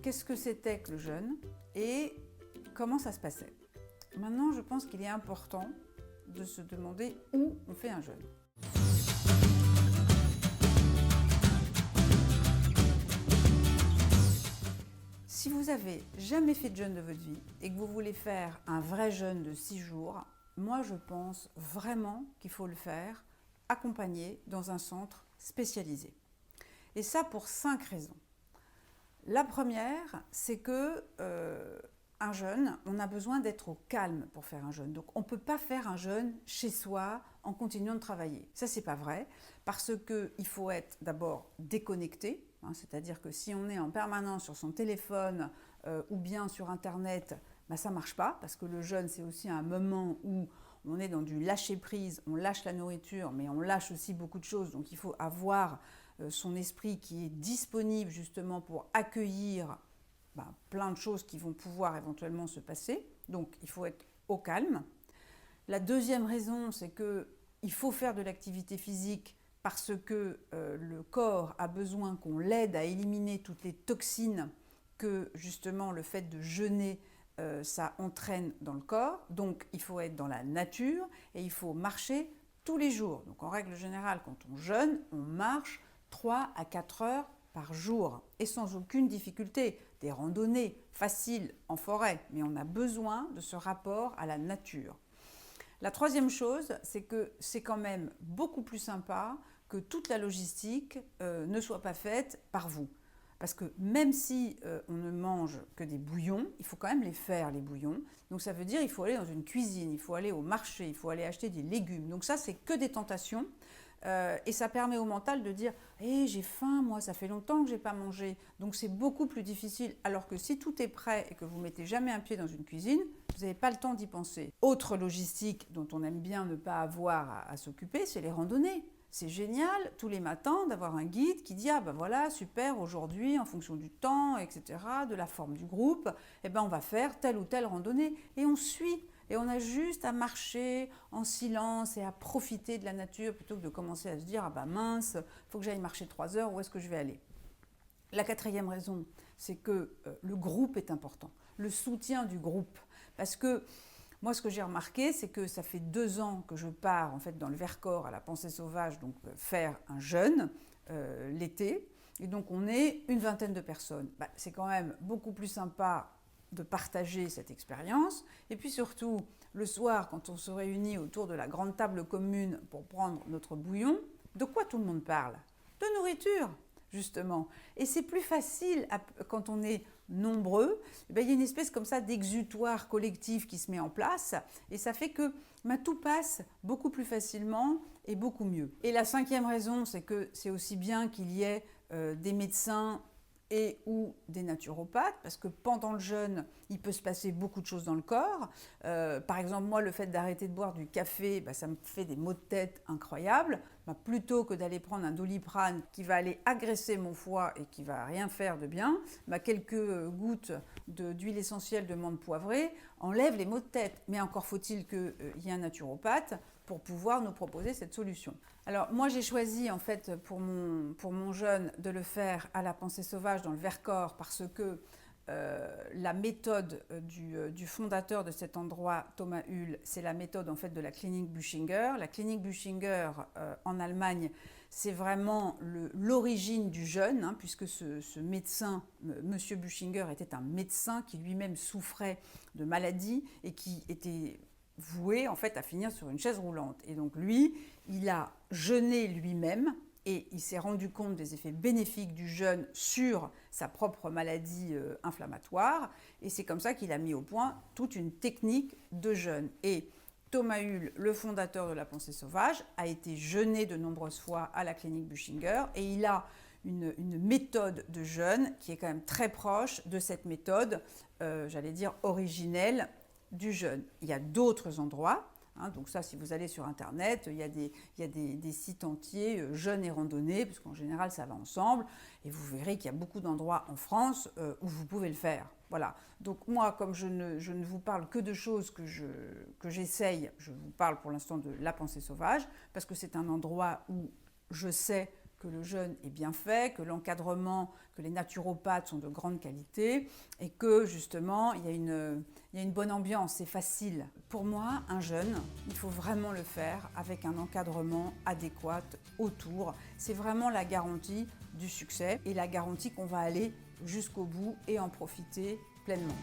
qu'est-ce que c'était que le jeûne et comment ça se passait. Maintenant, je pense qu'il est important de se demander où on fait un jeûne. Si vous n'avez jamais fait de jeûne de votre vie et que vous voulez faire un vrai jeûne de 6 jours, moi je pense vraiment qu'il faut le faire accompagné dans un centre spécialisé. Et ça pour 5 raisons. La première, c'est que un jeûne, on a besoin d'être au calme pour faire un jeûne. Donc on ne peut pas faire un jeûne chez soi en continuant de travailler. Ça, c'est pas vrai, parce qu'il faut être d'abord déconnecté, c'est-à-dire que si on est en permanence sur son téléphone ou bien sur Internet, ça ne marche pas, parce que le jeûne, c'est aussi un moment où on est dans du lâcher-prise, on lâche la nourriture, mais on lâche aussi beaucoup de choses, donc il faut avoir son esprit qui est disponible justement pour accueillir plein de choses qui vont pouvoir éventuellement se passer, donc il faut être au calme. La deuxième raison, c'est qu'il faut faire de l'activité physique parce que le corps a besoin qu'on l'aide à éliminer toutes les toxines que justement le fait de jeûner ça entraîne dans le corps. Donc il faut être dans la nature et il faut marcher tous les jours. Donc en règle générale, quand on jeûne, on marche 3 à 4 heures par jour et sans aucune difficulté. Des randonnées faciles en forêt, mais on a besoin de ce rapport à la nature. La troisième chose, c'est que c'est quand même beaucoup plus sympa que toute la logistique ne soit pas faite par vous. Parce que même si on ne mange que des bouillons, il faut quand même les faire, les bouillons. Donc ça veut dire qu'il faut aller dans une cuisine, il faut aller au marché, il faut aller acheter des légumes. Donc ça, c'est que des tentations. Et ça permet au mental de dire « j'ai faim, moi, ça fait longtemps que je n'ai pas mangé ». Donc c'est beaucoup plus difficile. Alors que si tout est prêt et que vous ne mettez jamais un pied dans une cuisine, vous n'avez pas le temps d'y penser. Autre logistique dont on aime bien ne pas avoir à s'occuper, c'est les randonnées. C'est génial tous les matins d'avoir un guide qui dit « Ah ben voilà, super, aujourd'hui, en fonction du temps, etc., de la forme du groupe, on va faire telle ou telle randonnée. » Et on suit. Et on a juste à marcher en silence et à profiter de la nature plutôt que de commencer à se dire « Ah ben mince, il faut que j'aille marcher 3 heures, où est-ce que je vais aller ?» La quatrième raison, c'est que le groupe est important, le soutien du groupe. Parce que moi, ce que j'ai remarqué, c'est que ça fait 2 ans que je pars en fait dans le Vercors à la Pensée Sauvage, donc faire un jeûne l'été. Et donc on est une vingtaine de personnes. C'est quand même beaucoup plus sympa de partager cette expérience. Et puis surtout, le soir, quand on se réunit autour de la grande table commune pour prendre notre bouillon, de quoi tout le monde parle? De nourriture, justement. Et c'est plus facile quand on est nombreux. Il y a une espèce comme ça d'exutoire collectif qui se met en place et ça fait que tout passe beaucoup plus facilement et beaucoup mieux. Et la 5e raison, c'est que c'est aussi bien qu'il y ait des médecins et ou des naturopathes, parce que pendant le jeûne, il peut se passer beaucoup de choses dans le corps. Par exemple, moi, le fait d'arrêter de boire du café, ça me fait des maux de tête incroyables. Plutôt que d'aller prendre un Doliprane qui va aller agresser mon foie et qui va rien faire de bien, quelques gouttes d'huile essentielle de menthe poivrée enlèvent les maux de tête. Mais encore faut-il qu'il y ait un naturopathe pour pouvoir nous proposer cette solution. Alors moi j'ai choisi en fait pour mon jeûne de le faire à la Pensée Sauvage dans le Vercors parce que la méthode du fondateur de cet endroit, Thomas Hull, c'est la méthode en fait de la clinique Buchinger. La clinique Buchinger en Allemagne, c'est vraiment l'origine du jeûne, puisque ce médecin, Monsieur Buchinger, était un médecin qui lui-même souffrait de maladies et qui était voué en fait à finir sur une chaise roulante. Et donc lui, il a jeûné lui-même et il s'est rendu compte des effets bénéfiques du jeûne sur sa propre maladie inflammatoire. Et c'est comme ça qu'il a mis au point toute une technique de jeûne. Et Thomas Hull, le fondateur de la Pensée Sauvage, a été jeûné de nombreuses fois à la clinique Buchinger et il a une méthode de jeûne qui est quand même très proche de cette méthode, j'allais dire originelle, du jeûne. Il y a d'autres endroits, donc ça, si vous allez sur Internet, il y a des sites entiers, jeûne et randonnée, parce qu'en général, ça va ensemble, et vous verrez qu'il y a beaucoup d'endroits en France où vous pouvez le faire. Voilà. Donc moi, comme je ne vous parle que de choses que j'essaye, je vous parle pour l'instant de la Pensée Sauvage, parce que c'est un endroit où je sais que le jeûne est bien fait, que l'encadrement, que les naturopathes sont de grande qualité et que justement il y a une bonne ambiance, c'est facile. Pour moi, un jeûne, il faut vraiment le faire avec un encadrement adéquat autour. C'est vraiment la garantie du succès et la garantie qu'on va aller jusqu'au bout et en profiter pleinement.